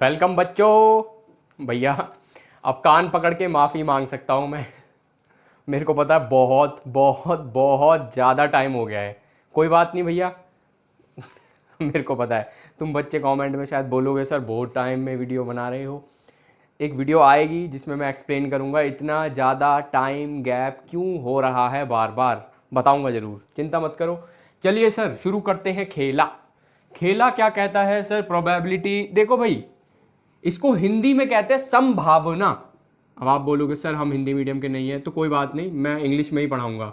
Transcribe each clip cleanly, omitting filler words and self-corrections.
Welcome बच्चों। भैया अब कान पकड़ के माफ़ी मांग सकता हूँ मैं। मेरे को पता है बहुत बहुत बहुत ज़्यादा टाइम हो गया है। कोई बात नहीं भैया। मेरे को पता है तुम बच्चे कमेंट में शायद बोलोगे सर बहुत टाइम में वीडियो बना रहे हो। एक वीडियो आएगी जिसमें मैं एक्सप्लेन करूँगा इतना ज़्यादा टाइम गैप क्यों हो रहा है, बार बार बताऊँगा ज़रूर, चिंता मत करो। चलिए सर शुरू करते हैं। खेला खेला क्या कहता है सर? प्रोबेबिलिटी। देखो भाई, इसको हिंदी में कहते हैं संभावना। अब आप बोलोगे सर हम हिंदी मीडियम के नहीं हैं, तो कोई बात नहीं, मैं इंग्लिश में ही पढ़ाऊंगा।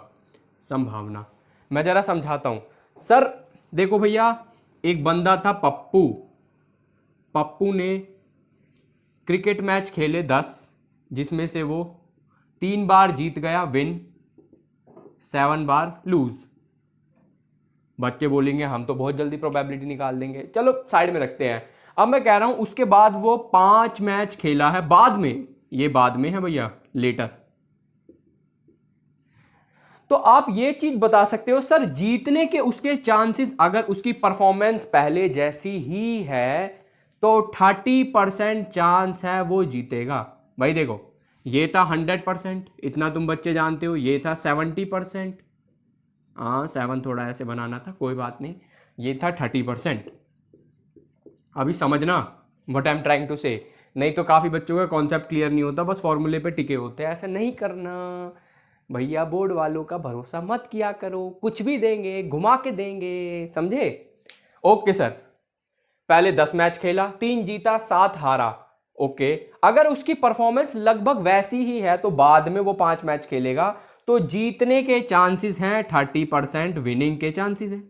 संभावना मैं ज़रा समझाता हूँ सर। देखो भैया, एक बंदा था पप्पू। पप्पू ने क्रिकेट मैच खेले 10, जिसमें से वो 3 बार जीत गया विन, 7 बार लूज। बच्चे बोलेंगे हम तो बहुत जल्दी प्रोबेबिलिटी निकाल देंगे, चलो साइड में रखते हैं। अब मैं कह रहा हूं उसके बाद वो 5 मैच खेला है बाद में। ये बाद में है भैया, लेटर। तो आप ये चीज बता सकते हो सर, जीतने के उसके चांसेस अगर उसकी परफॉर्मेंस पहले जैसी ही है तो 30% चांस है वो जीतेगा। भाई देखो, ये था 100%, इतना तुम बच्चे जानते हो। ये था 70%, हाँ 7 थोड़ा ऐसे बनाना था, कोई बात नहीं। ये था 30%। अभी समझना what I am trying to say. नहीं तो काफ़ी बच्चों का कॉन्सेप्ट क्लियर नहीं होता, बस फॉर्मूले पे टिके होते हैं। ऐसा नहीं करना भैया, बोर्ड वालों का भरोसा मत किया करो, कुछ भी देंगे, घुमा के देंगे, समझे? ओके सर, पहले 10 मैच खेला, 3 जीता 7 हारा। ओके, अगर उसकी परफॉर्मेंस लगभग वैसी ही है तो बाद में वो 5 मैच खेलेगा तो जीतने के चांसेस हैं 30%, विनिंग के चांसेस हैं।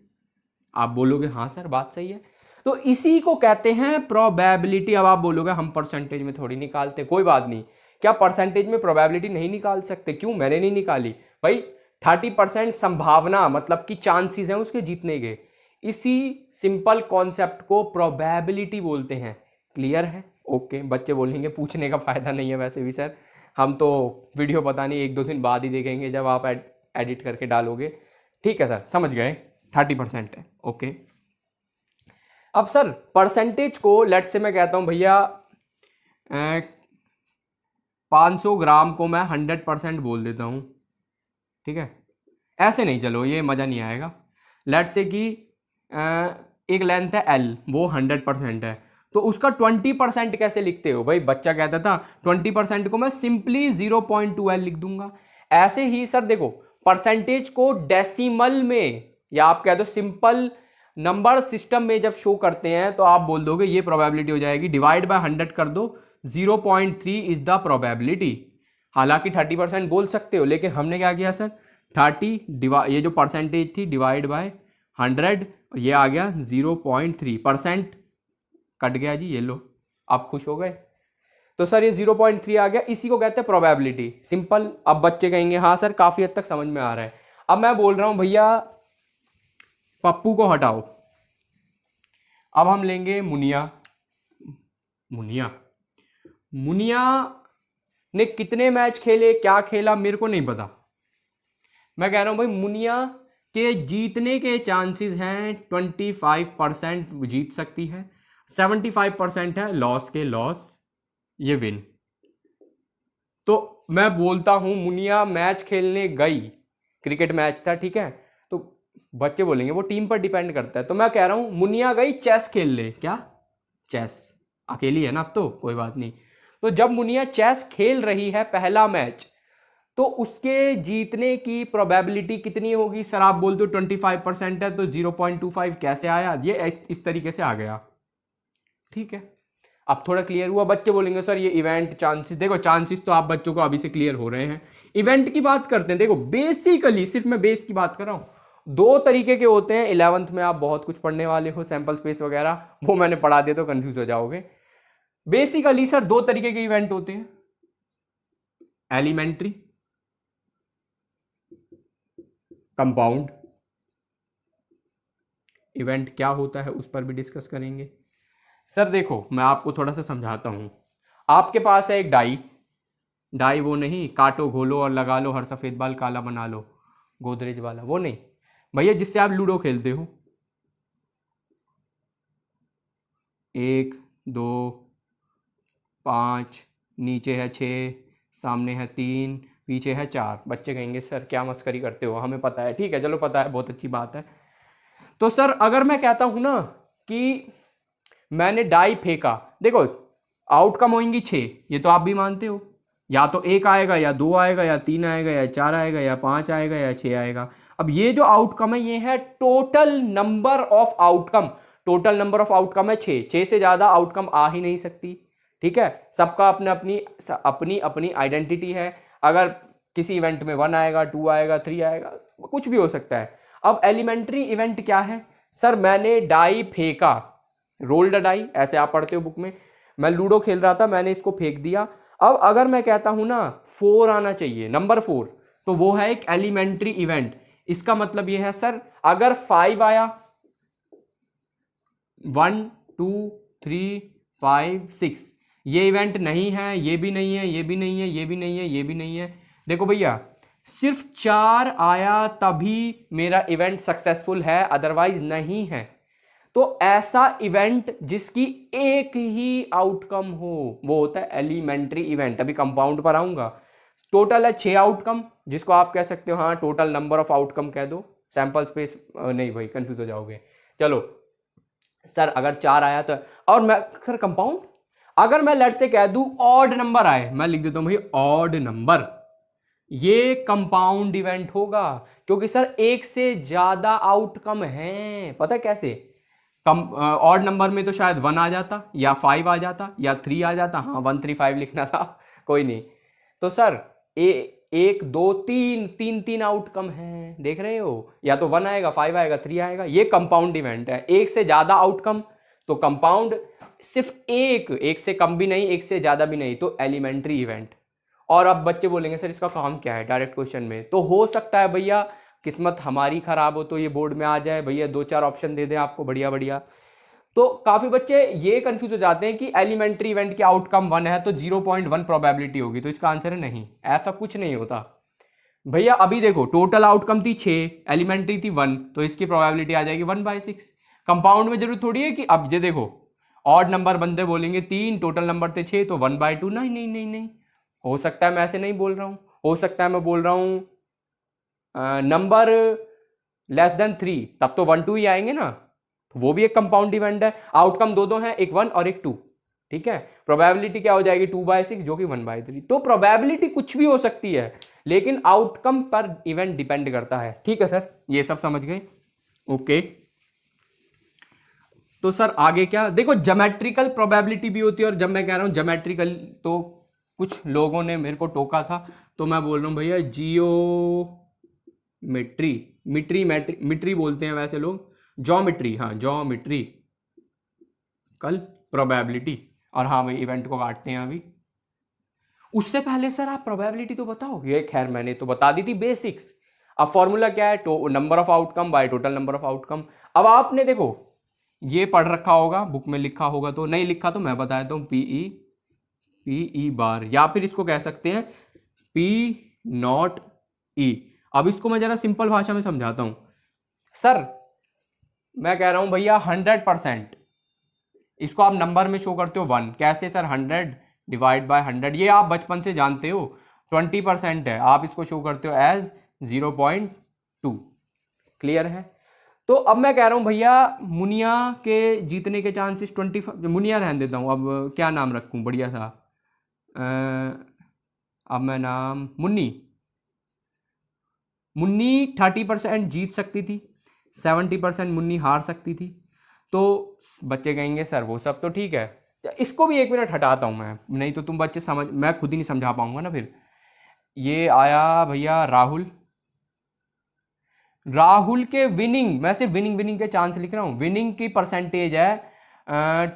आप बोलोगे हाँ सर बात सही है, तो इसी को कहते हैं प्रोबेबिलिटी। अब आप बोलोगे हम परसेंटेज में थोड़ी निकालते, कोई बात नहीं। क्या परसेंटेज में प्रोबेबिलिटी नहीं निकाल सकते? क्यों, मैंने नहीं निकाली भाई। 30% संभावना मतलब कि चांसेस हैं उसके जीतने के। इसी सिंपल कॉन्सेप्ट को प्रोबेबिलिटी बोलते हैं। क्लियर है? ओके। बच्चे बोलेंगे पूछने का फायदा नहीं है वैसे भी सर, हम तो वीडियो पता नहीं 1-2 दिन बाद ही देखेंगे जब आप एडिट करके डालोगे। ठीक है सर, समझ गए, 30% है। ओके। अब सर परसेंटेज को लेट से मैं कहता हूं भैया 500 ग्राम को मैं 100% बोल देता हूं। ठीक है, ऐसे नहीं, चलो ये मज़ा नहीं आएगा। लेट से कि एक लेंथ है एल, वो 100% है, तो उसका 20% कैसे लिखते हो भाई? बच्चा कहता था 20% को मैं सिंपली 0.2L लिख दूंगा। ऐसे ही सर देखो, परसेंटेज को डेसिमल में या आप कह दो सिंपल नंबर सिस्टम में जब शो करते हैं तो आप बोल दोगे ये प्रोबेबिलिटी हो जाएगी, डिवाइड बाय 100 कर दो, 0.3 इज द प्रोबेबिलिटी। हालांकि 30% बोल सकते हो, लेकिन हमने क्या किया सर, 30 ये जो परसेंटेज थी डिवाइड बाय 100, ये आ गया 0.3%, कट गया जी, ये लो। आप खुश हो गए? तो सर ये 0.3 आ गया, इसी को कहते हैं प्रोबेबिलिटी, सिंपल। अब बच्चे कहेंगे हाँ सर काफी हद तक समझ में आ रहा है। अब मैं बोल रहा हूं भैया पप्पू को हटाओ, अब हम लेंगे मुनिया। मुनिया मुनिया ने कितने मैच खेले, क्या खेला, मेरे को नहीं पता। मैं कह रहा हूं भाई मुनिया के जीतने के चांसेस हैं 25%, जीत सकती है। 75% है लॉस के, लॉस, ये विन। तो मैं बोलता हूं मुनिया मैच खेलने गई, क्रिकेट मैच था, ठीक है। तो बच्चे बोलेंगे वो टीम पर डिपेंड करता है, तो मैं कह रहा हूं मुनिया गई चेस खेल ले। क्या चेस? अकेली है ना अब, तो कोई बात नहीं। तो जब मुनिया चेस खेल रही है पहला मैच, तो उसके जीतने की प्रोबेबिलिटी कितनी होगी सर? आप बोलते हो 25% है, तो 0.25 कैसे आया? ये इस तरीके से आ गया। ठीक है, अब थोड़ा क्लियर हुआ? बच्चे बोलेंगे सर ये इवेंट चांसेस, देखो चांसेस तो आप बच्चों को अभी से क्लियर हो रहे हैं। इवेंट की बात करते हैं। देखो बेसिकली सिर्फ मैं बेस की बात कर रहा हूं, 2 तरीके के होते हैं। 11th में आप बहुत कुछ पढ़ने वाले हो, सैंपल स्पेस वगैरह, वो मैंने पढ़ा दिया तो कंफ्यूज हो जाओगे। बेसिकली सर 2 तरीके के इवेंट होते हैं, एलिमेंट्री, कंपाउंड। इवेंट क्या होता है उस पर भी डिस्कस करेंगे। सर देखो मैं आपको थोड़ा सा समझाता हूं। आपके पास है एक डाई, डाई वो नहीं काटो घोलो और लगा लो, हर सफेद बाल काला बना लो, गोदरेज वाला, वो नहीं भैया, जिससे आप लूडो खेलते हो। 1 2 5, नीचे है 6, सामने है 3, पीछे है 4। बच्चे कहेंगे सर क्या मस्करी करते हो, हमें पता है। ठीक है चलो पता है, बहुत अच्छी बात है। तो सर अगर मैं कहता हूं ना कि मैंने डाई फेंका, देखो आउटकम होंगी 6, ये तो आप भी मानते हो। या तो 1 आएगा, या 2 आएगा, या 3 आएगा, या 4 आएगा, या 5 आएगा, या 6 आएगा। अब ये जो आउटकम है ये है total number of outcome. Total number of outcome है 6, 6 से ज्यादा आउटकम आ ही नहीं सकती। ठीक है, सबका अपने अपनी अपनी अपनी आइडेंटिटी है। अगर किसी इवेंट में 1 आएगा, 2 आएगा, 3 आएगा, कुछ भी हो सकता है। अब एलिमेंट्री इवेंट क्या है सर, मैंने डाई फेंका, रोल्ड डाई, ऐसे आप पढ़ते हो बुक में। मैं लूडो खेल रहा था, मैंने इसको फेंक दिया। अब अगर मैं कहता हूं ना 4 आना चाहिए, नंबर 4, तो वो है एक एलिमेंट्री इवेंट। इसका मतलब ये है सर अगर 5 आया, 1 2 3 5 6, ये इवेंट नहीं है, ये भी नहीं है, ये भी नहीं है, ये भी नहीं है, ये भी नहीं है। देखो भैया सिर्फ 4 आया तभी मेरा इवेंट सक्सेसफुल है, अदरवाइज नहीं है। तो ऐसा इवेंट जिसकी एक ही आउटकम हो वो होता है एलिमेंट्री इवेंट। अभी कंपाउंड पर आऊंगा। टोटल है 6 आउटकम, जिसको आप कह सकते हो हाँ टोटल नंबर ऑफ आउटकम कह दो। सैंपल स्पेस नहीं भाई, कंफ्यूज हो जाओगे। चलो सर अगर 4 आया तो, और मैं सर कंपाउंड, अगर मैं लेट से कह दूं ऑड नंबर आए, मैं लिख देता हूं भाई ऑड नंबर, ये कंपाउंड इवेंट होगा। क्योंकि सर एक से ज्यादा आउटकम है। पता है कैसे? कम ऑड नंबर में तो शायद 1 आ जाता, या 5 आ जाता, या 3 आ जाता। हाँ 1 3 5 लिखना था, कोई नहीं। तो सर 1 2 3 3 3 आउटकम है, देख रहे हो? या तो 1 आएगा, 5 आएगा, 3 आएगा। ये कंपाउंड इवेंट है। एक से ज्यादा आउटकम तो कंपाउंड, सिर्फ एक से कम भी नहीं, एक से ज्यादा भी नहीं, तो एलिमेंट्री इवेंट। और अब बच्चे बोलेंगे सर इसका काम क्या है डायरेक्ट क्वेश्चन में? तो हो सकता है भैया किस्मत हमारी खराब हो तो ये बोर्ड में आ जाए, भैया 2 4 ऑप्शन दे दें आपको, बढ़िया बढ़िया। तो काफी बच्चे ये कंफ्यूज हो जाते हैं कि एलिमेंट्री इवेंट की आउटकम 1 है तो 0.1 प्रोबेबिलिटी होगी। तो इसका आंसर है नहीं, ऐसा कुछ नहीं होता भैया। अभी देखो टोटल आउटकम थी 6, एलिमेंट्री थी 1, तो इसकी प्रोबेबिलिटी आ जाएगी 1/6। कंपाउंड में जरूर थोड़ी है कि अब ये देखो ऑड नंबर बंदे बोलेंगे 3, टोटल नंबर थे 6 तो 1/2। नहीं नहीं नहीं नहीं, हो सकता है मैं ऐसे नहीं बोल रहा हूं, हो सकता है मैं बोल रहा हूं नंबर लेस देन 3, तब तो 1 2 ही आएंगे ना, तो वो भी एक कंपाउंड इवेंट है। आउटकम दो हैं, एक 1 और एक 2। ठीक है, प्रोबेबिलिटी क्या हो जाएगी 2/6 जो कि 1/3। तो प्रोबेबिलिटी कुछ भी हो सकती है, लेकिन आउटकम पर इवेंट डिपेंड करता है। ठीक है सर, ये सब समझ गए? ओके। तो सर आगे क्या, देखो ज्योमेट्रिकल प्रोबेबिलिटी भी होती है। और जब मैं कह रहा हूं ज्योमेट्रिकल, तो कुछ लोगों ने मेरे को टोका था, तो मैं बोल रहा हूं भैया मिट्री बोलते हैं वैसे लोग, ज्योमेट्री, हाँ ज्योमेट्री कल प्रोबेबिलिटी। और हाँ भाई इवेंट को काटते हैं अभी। उससे पहले सर आप प्रोबेबिलिटी तो बताओ। ये खैर मैंने तो बता दी थी बेसिक्स। अब फॉर्मूला क्या है, number of outcome by total number of outcome. अब आपने देखो ये पढ़ रखा होगा, बुक में लिखा होगा, तो नहीं लिखा तो मैं बता देता हूँ, पीई बार, या फिर इसको कह सकते हैं P0E। अब इसको मैं जरा सिंपल भाषा में समझाता हूं। सर मैं कह रहा हूं भैया 100%, इसको आप नंबर में शो करते हो 1, कैसे सर? 100 डिवाइड बाय 100, ये आप बचपन से जानते हो। 20% है, आप इसको शो करते हो एज 0.2। क्लियर है? तो अब मैं कह रहा हूं भैया मुनिया के जीतने के चांसेस 25, मुनिया रहने देता हूं, अब क्या नाम रखूं बढ़िया सा, अब मैं नाम मुन्नी 30% जीत सकती थी, 70% मुन्नी हार सकती थी। तो बच्चे कहेंगे सर वो सब तो ठीक है, इसको भी 1 मिनट हटाता हूं मैं, नहीं तो तुम बच्चे समझ, मैं खुद ही नहीं समझा पाऊंगा ना फिर। ये आया भैया राहुल के विनिंग, मैं सिर्फ विनिंग के चांस लिख रहा हूं। विनिंग की परसेंटेज है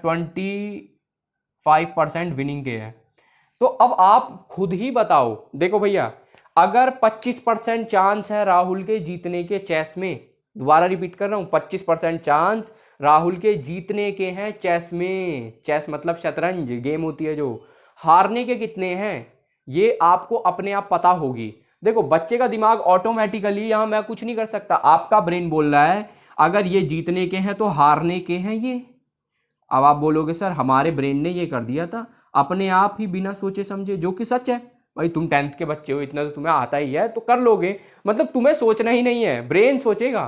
25% विनिंग के है। तो अब आप खुद ही बताओ, देखो भैया अगर 25% चांस है राहुल के जीतने के चेस में, दोबारा रिपीट कर रहा हूं, 25% चांस राहुल के जीतने के हैं चेस में। चेस मतलब शतरंज गेम होती है जो। हारने के कितने हैं ये आपको अपने आप पता होगी। देखो बच्चे का दिमाग ऑटोमेटिकली, यहां मैं कुछ नहीं कर सकता, आपका ब्रेन बोल रहा है अगर ये जीतने के हैं तो हारने के हैं ये। अब आप बोलोगे सर हमारे ब्रेन ने ये कर दिया था, अपने आप ही बिना सोचे समझे, जो कि सच है। भाई तुम 10th के बच्चे हो, इतना तो तुम्हें आता ही है तो कर लोगे, मतलब तुम्हें सोचना ही नहीं है, ब्रेन सोचेगा,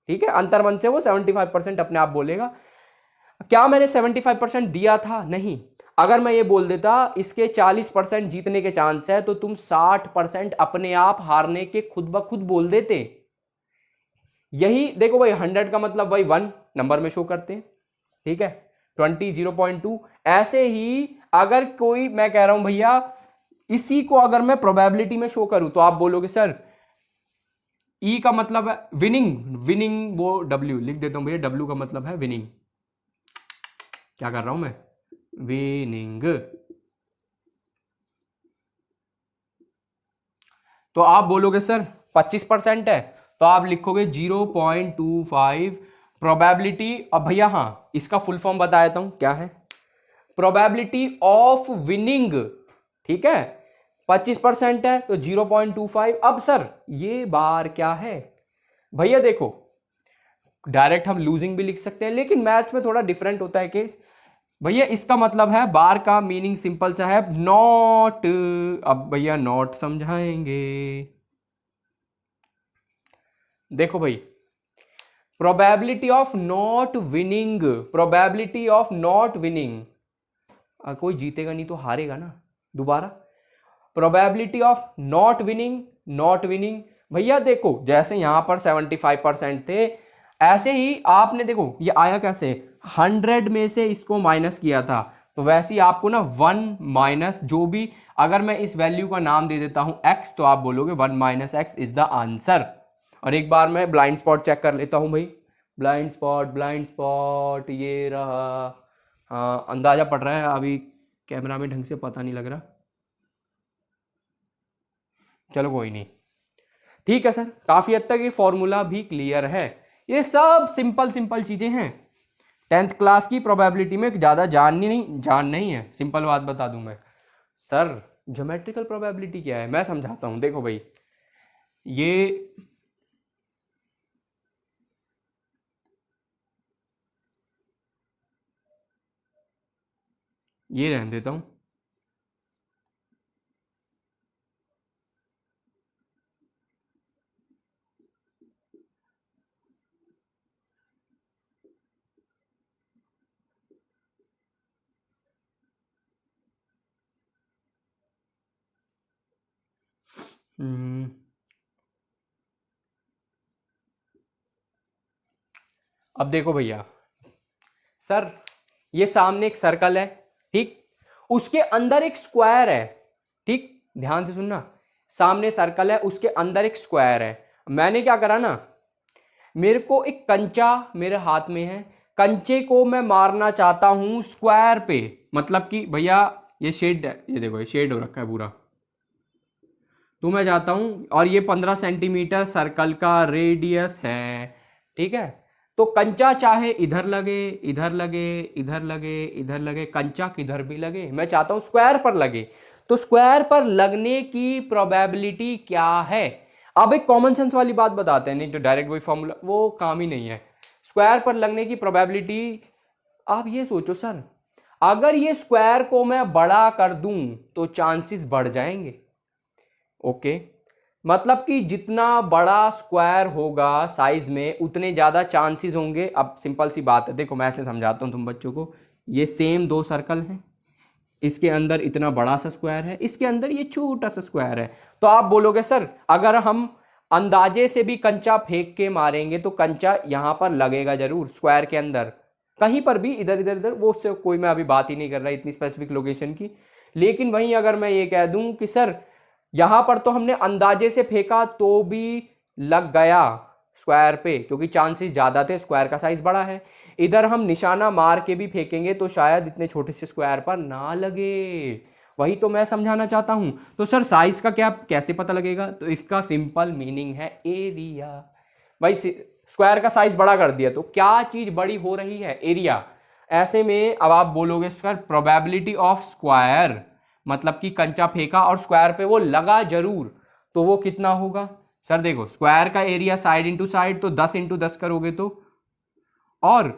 ठीक है, अंतर्मन से वो 75% अपने आप बोलेगा। क्या मैंने 75% दिया था? नहीं। अगर मैं ये बोल देता इसके 40% जीतने के चांस है, तो तुम 60% अपने आप हारने के खुद ब खुद बोल देते। यही देखो भाई, 100 का मतलब भाई 1 नंबर में शो करते हैं, ठीक है, 20 0.2। ऐसे ही अगर कोई, मैं कह रहा हूं भैया, इसी को अगर मैं प्रोबेबिलिटी में शो करूं तो आप बोलोगे सर ई का मतलब है विनिंग, विनिंग वो डब्ल्यू लिख देता हूं भैया, डब्ल्यू का मतलब है विनिंग। क्या कर रहा हूं मैं? विनिंग। तो आप बोलोगे सर 25% है, तो आप लिखोगे 0.25 प्रोबेबिलिटी। अब भैया हाँ, इसका फुल फॉर्म बता देता हूं क्या है, प्रोबेबिलिटी ऑफ विनिंग, ठीक है। 25% है तो 0.25। अब सर ये बार क्या है? भैया देखो, डायरेक्ट हम लूजिंग भी लिख सकते हैं, लेकिन मैथ्स में थोड़ा डिफरेंट होता है केस। भैया इसका मतलब है, बार का मीनिंग सिंपल सा है, नॉट। अब भैया नॉट समझाएंगे। देखो भाई, probability of not winning, probability of not winning, कोई जीतेगा नहीं तो हारेगा ना दोबारा। Probability of not winning, not winning. भैया देखो, जैसे यहां पर 75% थे, ऐसे ही आपने देखो ये आया कैसे, 100 में से इसको माइनस किया था, तो वैसे ही आपको ना 1 माइनस जो भी, अगर मैं इस वैल्यू का नाम दे देता हूं x, तो आप बोलोगे 1 minus x is the answer. और एक बार मैं ब्लाइंड स्पॉट चेक कर लेता हूं भाई, ब्लाइंड स्पॉट, ब्लाइंड स्पॉट ये रहा। हाँ अंदाजा पड़ रहा है, अभी कैमरा में ढंग से पता नहीं लग रहा, चलो कोई नहीं, ठीक है सर, काफी हद तक ये फॉर्मूला भी क्लियर है। ये सब सिंपल सिंपल चीजें हैं, 10th क्लास की प्रोबेबिलिटी में ज्यादा जान नहीं है। सिंपल बात बता दूं मैं, सर ज्योमेट्रिकल प्रोबेबिलिटी क्या है, मैं समझाता हूं। देखो भाई, ये रहने देता हूं। हम्म, अब देखो भैया, सर ये सामने एक सर्कल है, ठीक, उसके अंदर एक स्क्वायर है, ठीक, ध्यान से सुनना, सामने सर्कल है, उसके अंदर एक स्क्वायर है। मैंने क्या करा ना, मेरे को एक कंचा मेरे हाथ में है, कंचे को मैं मारना चाहता हूं स्क्वायर पे, मतलब कि भैया ये शेड, ये देखो ये शेड हो रखा है पूरा, तो मैं चाहता हूं, और ये 15 सेंटीमीटर सर्कल का रेडियस है, ठीक है। तो कंचा चाहे इधर लगे, इधर लगे, इधर लगे, इधर लगे, कंचा किधर भी लगे, मैं चाहता हूं स्क्वायर पर लगे। तो स्क्वायर पर लगने की प्रोबेबिलिटी क्या है? अब एक कॉमन सेंस वाली बात बताते हैं, नहीं तो डायरेक्ट वही फॉर्मूला वो काम ही नहीं है। स्क्वायर पर लगने की प्रोबेबिलिटी, आप ये सोचो सर, अगर ये स्क्वायर को मैं बड़ा कर दूं तो चांसेस बढ़ जाएंगे, ओके। मतलब कि जितना बड़ा स्क्वायर होगा साइज में, उतने ज्यादा चांसेस होंगे। अब सिंपल सी बात है, देखो मैं ऐसे समझाता हूं तुम बच्चों को, ये सेम दो सर्कल हैं, इसके अंदर इतना बड़ा सा स्क्वायर है, इसके अंदर ये छोटा सा स्क्वायर है। तो आप बोलोगे सर अगर हम अंदाजे से भी कंचा फेंक के मारेंगे तो कंचा यहां पर लगेगा जरूर स्क्वायर के अंदर, कहीं पर भी, इधर इधर इधर, वो उससे कोई, मैं अभी बात ही नहीं कर रहा इतनी स्पेसिफिक लोकेशन की। लेकिन वहीं अगर मैं ये कह दूं कि सर यहां पर तो हमने अंदाजे से फेंका तो भी लग गया स्क्वायर पे, क्योंकि चांसेस ज्यादा थे, स्क्वायर का साइज बड़ा है। इधर हम निशाना मार के भी फेंकेंगे तो शायद इतने छोटे से स्क्वायर पर ना लगे, वही तो मैं समझाना चाहता हूं। तो सर साइज का क्या, कैसे पता लगेगा? तो इसका सिंपल मीनिंग है एरिया। भाई स्क्वायर का साइज बड़ा कर दिया तो क्या चीज बड़ी हो रही है? एरिया। ऐसे में अब आप बोलोगे सर प्रोबेबिलिटी ऑफ स्क्वायर, मतलब कि कंचा फेंका और स्क्वायर पे वो लगा जरूर, तो वो कितना होगा? सर देखो, स्क्वायर का एरिया साइड इंटू साइड, तो 10 इंटू 10 करोगे तो, और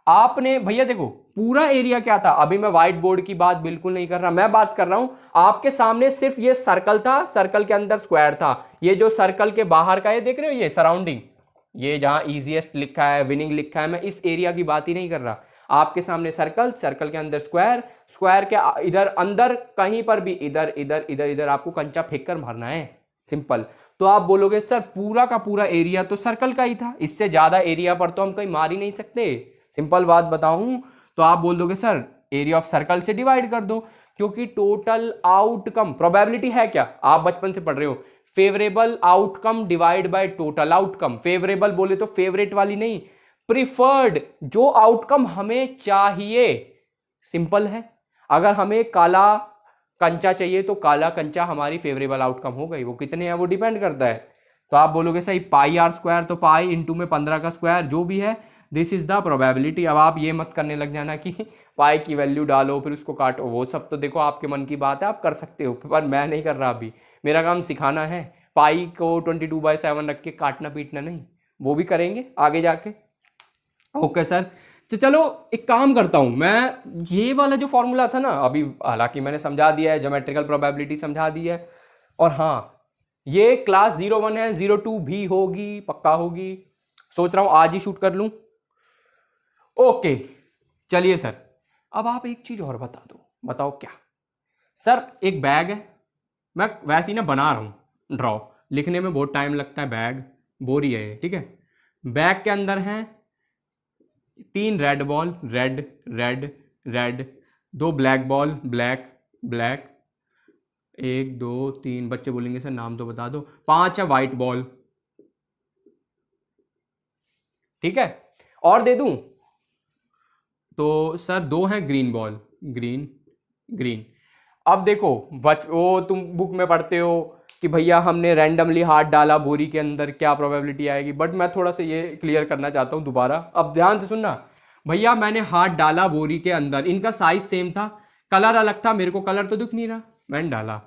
आपने भैया देखो पूरा एरिया क्या था, अभी मैं व्हाइट बोर्ड की बात बिल्कुल नहीं कर रहा, मैं बात कर रहा हूं आपके सामने सिर्फ ये सर्कल था, सर्कल के अंदर स्क्वायर था, ये जो सर्कल के बाहर का ये देख रहे हो ये सराउंडिंग, ये जहां इजीएस्ट लिखा है, विनिंग लिखा है, मैं इस एरिया की बात ही नहीं कर रहा। आपके सामने सर्कल, सर्कल के अंदर स्क्वायर, स्क्वायर के इधर अंदर कहीं पर भी इधर इधर इधर इधर आपको कंचा फेंक कर मारना है, सिंपल। तो आप बोलोगे सर पूरा का पूरा एरिया तो सर्कल का ही था, इससे ज्यादा एरिया पर तो हम कहीं मार ही नहीं सकते। सिंपल बात बताऊं तो आप बोल दोगे सर एरिया ऑफ सर्कल से डिवाइड कर दो, क्योंकि टोटल आउटकम प्रोबेबिलिटी है क्या, आप बचपन से पढ़ रहे हो, favourable outcome divide by total outcome. Favourable बोले तो फेवरेट वाली नहीं, प्रिफर्ड, जो आउटकम हमें चाहिए। सिंपल है, अगर हमें काला कंचा चाहिए तो काला कंचा हमारी फेवरेबल आउटकम हो गई, वो कितने हैं वो डिपेंड करता है। तो आप बोलोगे सही पाई आर स्क्वायर, तो पाई इंटू में 15 का स्क्वायर जो भी है, दिस इज द प्रोबेबिलिटी। अब आप ये मत करने लग जाना कि पाई की वैल्यू डालो फिर उसको काटो, वो सब तो देखो आपके मन की बात है, आप कर सकते हो, पर मैं नहीं कर रहा अभी, मेरा काम सिखाना है। पाई को 22/7 रख के काटना पीटना नहीं, वो भी करेंगे आगे जाके। ओके सर, तो चलो एक काम करता हूं मैं, ये वाला जो फॉर्मूला था ना अभी, हालांकि मैंने समझा दिया है, ज्योमेट्रिकल प्रोबेबिलिटी समझा दी है, और हाँ ये क्लास 01 है, 02 भी होगी, पक्का होगी, सोच रहा हूं आज ही शूट कर लूं। ओके चलिए सर, अब आप एक चीज और बता दो, बताओ क्या। सर एक बैग है, मैं वैसे ही ना बना रहा हूं ड्रॉ, लिखने में बहुत टाइम लगता है, बैग बोरी है ये, ठीक है। बैग के अंदर है 3 red ball, red red red, 2 black ball, black black, 1 2 3, बच्चे बोलेंगे सर नाम तो बता दो, 5 है वाइट बॉल, ठीक है। और दे दूं तो सर 2 है ग्रीन बॉल, ग्रीन ग्रीन। अब देखो वो तुम बुक में पढ़ते हो कि भैया हमने रैंडमली हाथ डाला बोरी के अंदर, क्या प्रोबेबिलिटी आएगी, बट मैं थोड़ा सा ये क्लियर करना चाहता हूँ दोबारा, अब ध्यान से सुनना। भैया मैंने हाथ डाला बोरी के अंदर, इनका साइज सेम था, कलर अलग था, मेरे को कलर तो दिख नहीं रहा, मैंने डाला।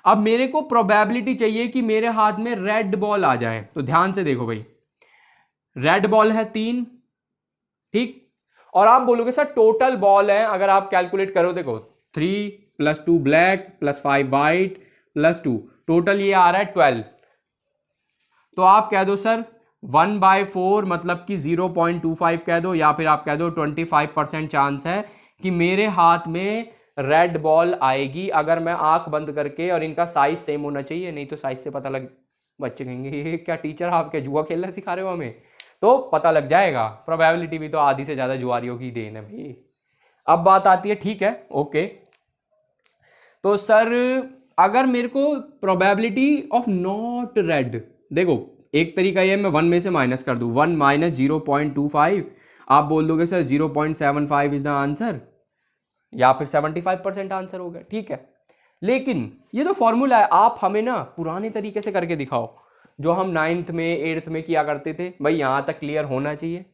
अब मेरे को प्रोबेबिलिटी चाहिए कि मेरे हाथ में रेड बॉल आ जाए, तो ध्यान से देखो भाई, रेड बॉल है 3, ठीक, और आप बोलोगे सर टोटल बॉल है, अगर आप कैलकुलेट करो देखो 3 + 2 ब्लैक + 5 वाइट + 2, टोटल ये आ रहा है 12। तो आप कह दो सर 1/4 मतलब कि 0.25 कह दो, या फिर आप कह दो 25% चांस है कि मेरे हाथ में रेड बॉल आएगी अगर मैं आंख बंद करके, और इनका साइज सेम होना चाहिए, नहीं तो साइज से पता लग, बच्चे कहेंगे ये क्या टीचर आपके जुआ खेलना सिखा रहे हो हमें, तो पता लग जाएगा। प्रोबेबिलिटी भी तो आधी से ज्यादा जुआरियों की देन है भाई। अब बात आती है, ठीक है ओके, तो सर अगर मेरे को प्रोबेबिलिटी ऑफ नॉट रेड, देखो एक तरीका ये मैं 1 में से माइनस कर दूं, 1 - 0.25, आप बोल दोगे सर 0.75 इज द आंसर, या फिर 75% आंसर हो गया, ठीक है। लेकिन ये तो फॉर्मूला है, आप हमें ना पुराने तरीके से करके दिखाओ, जो हम 9th में 8th में किया करते थे भाई, यहां तक क्लियर होना चाहिए,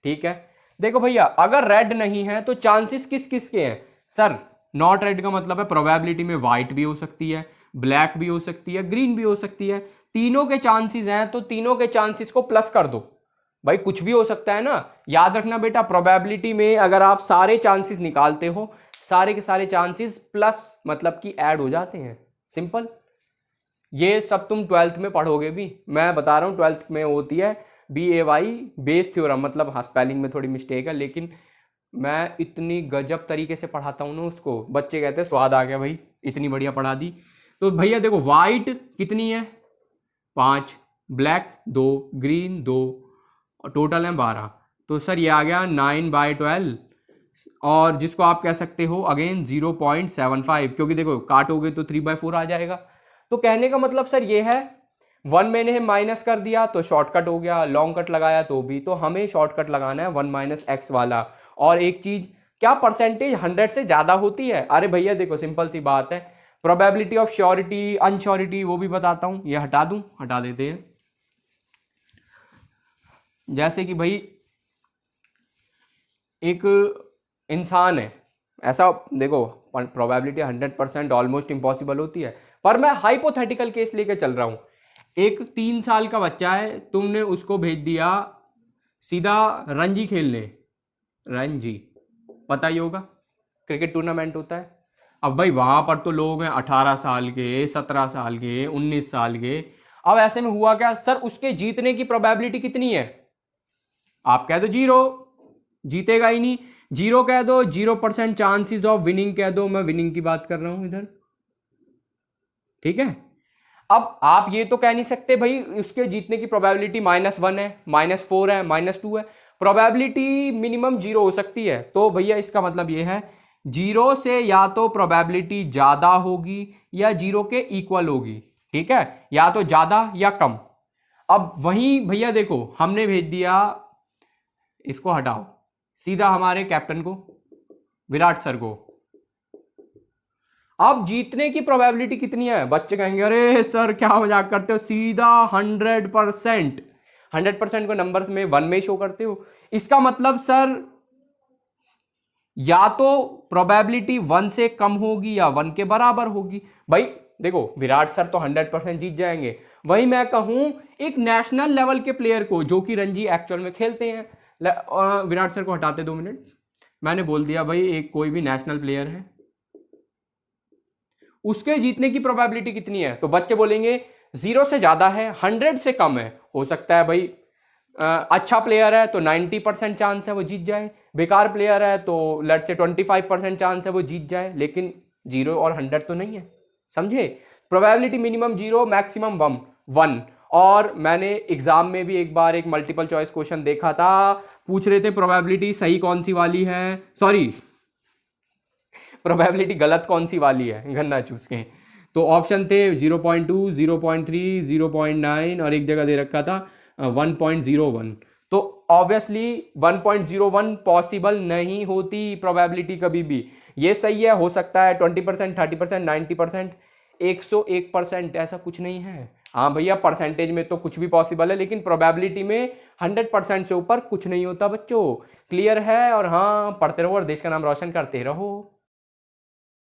ठीक है। देखो भैया अगर रेड नहीं है तो चांसेस किस किस के हैं सर, नॉट रेड का मतलब है प्रोबेबिलिटी में व्हाइट भी हो सकती है, ब्लैक भी हो सकती है, ग्रीन भी हो सकती है, तीनों के चांसेस हैं, तो तीनों के चांसेस को प्लस कर दो भाई, कुछ भी हो सकता है ना। याद रखना बेटा, प्रोबेबिलिटी में अगर आप सारे चांसेस निकालते हो, सारे के सारे चांसेस प्लस मतलब कि ऐड हो जाते हैं, सिंपल। ये सब तुम 12th में पढ़ोगे भी, मैं बता रहा हूं 12th में होती है BAY बेस थ्योरम, मतलब हाँ स्पेलिंग में थोड़ी मिस्टेक है, लेकिन मैं इतनी गजब तरीके से पढ़ाता हूं ना उसको, बच्चे कहते हैं स्वाद आ गया भाई, इतनी बढ़िया पढ़ा दी। तो भैया देखो व्हाइट कितनी है 5, ब्लैक 2, ग्रीन 2, टोटल है 12, तो सर ये आ गया 9/12, और जिसको आप कह सकते हो अगेन 0.75, क्योंकि देखो काटोगे तो 3/4 आ जाएगा। तो कहने का मतलब सर ये है, 1 मैंने माइनस कर दिया तो शॉर्टकट हो गया, लॉन्ग कट लगाया तो भी, तो हमें शॉर्टकट लगाना है 1 - x वाला। और एक चीज, क्या परसेंटेज 100 से ज्यादा होती है, अरे भैया देखो सिंपल सी बात है, प्रोबेबिलिटी ऑफ श्योरिटी अनश्योरिटी वो भी बताता हूं, ये हटा दूं, हटा देते हैं। जैसे कि भाई एक इंसान है, ऐसा देखो प्रोबेबिलिटी 100% ऑलमोस्ट इम्पॉसिबल होती है, पर मैं हाइपोथेटिकल केस लेके चल रहा हूं। एक 3 साल का बच्चा है, तुमने उसको भेज दिया सीधा रणजी खेलने, रणजी, पता ही होगा, क्रिकेट टूर्नामेंट होता है। अब भाई वहां पर तो लोग हैं 18 साल के, 17 साल के, 19 साल के। अब ऐसे में हुआ क्या सर, उसके जीतने की प्रोबेबिलिटी कितनी है? आप कह दो 0, जीतेगा ही नहीं। 0 कह दो, 0% चांसेस ऑफ विनिंग कह दो, मैं विनिंग की बात कर रहा हूं इधर, ठीक है। अब आप ये तो कह नहीं सकते भाई उसके जीतने की प्रोबेबिलिटी -1 है, -4 है, -2 है। प्रोबेबिलिटी मिनिमम 0 हो सकती है। तो भैया इसका मतलब ये है 0 से या तो प्रोबेबिलिटी ज्यादा होगी या 0 के इक्वल होगी, ठीक है, या तो ज्यादा या कम। अब वहीं भैया देखो हमने भेज दिया, इसको हटाओ, सीधा हमारे कैप्टन को, विराट सर को। अब जीतने की प्रोबेबिलिटी कितनी है? बच्चे कहेंगे अरे सर क्या मजाक करते हो, सीधा 100%। 100% को नंबर्स में 1 में शो करते हो। इसका मतलब सर या तो प्रोबेबिलिटी 1 से कम होगी या 1 के बराबर होगी। भाई देखो विराट सर तो 100% जीत जाएंगे। वही मैं कहूं एक नेशनल लेवल के प्लेयर को जो कि रणजी एक्चुअल में खेलते हैं, विराट सर को हटाते 2 मिनट, मैंने बोल दिया भाई एक कोई भी नेशनल प्लेयर है, उसके जीतने की प्रोबेबिलिटी कितनी है? तो बच्चे बोलेंगे 0 से ज्यादा है, 100 से कम है। हो सकता है भाई अच्छा प्लेयर है तो 90% चांस है वो जीत जाए, बेकार प्लेयर है तो लेट से 25% चांस है वो जीत जाए, लेकिन 0 और 100 तो नहीं है, समझे। Probability minimum 0, maximum 1। और मैंने एग्जाम में भी एक बार एक मल्टीपल चॉइस क्वेश्चन देखा था, पूछ रहे थे प्रोबेबिलिटी सही कौन सी वाली है, सॉरी प्रोबेबिलिटी गलत कौन सी वाली है, गन्ना चूस के। तो ऑप्शन थे 0.2, 0.3, 0.9 और एक जगह दे रखा था 1.01। तो ऑब्वियसली 1.01 पॉसिबल नहीं होती प्रोबेबिलिटी कभी भी। ये सही है, हो सकता है 20%, 30%, 90%, 101%, ऐसा कुछ नहीं है। हाँ भैया परसेंटेज में तो कुछ भी पॉसिबल है, लेकिन प्रोबेबिलिटी में 100% से ऊपर कुछ नहीं होता बच्चों। क्लियर है? और हाँ पढ़ते रहो और देश का नाम रोशन करते रहो।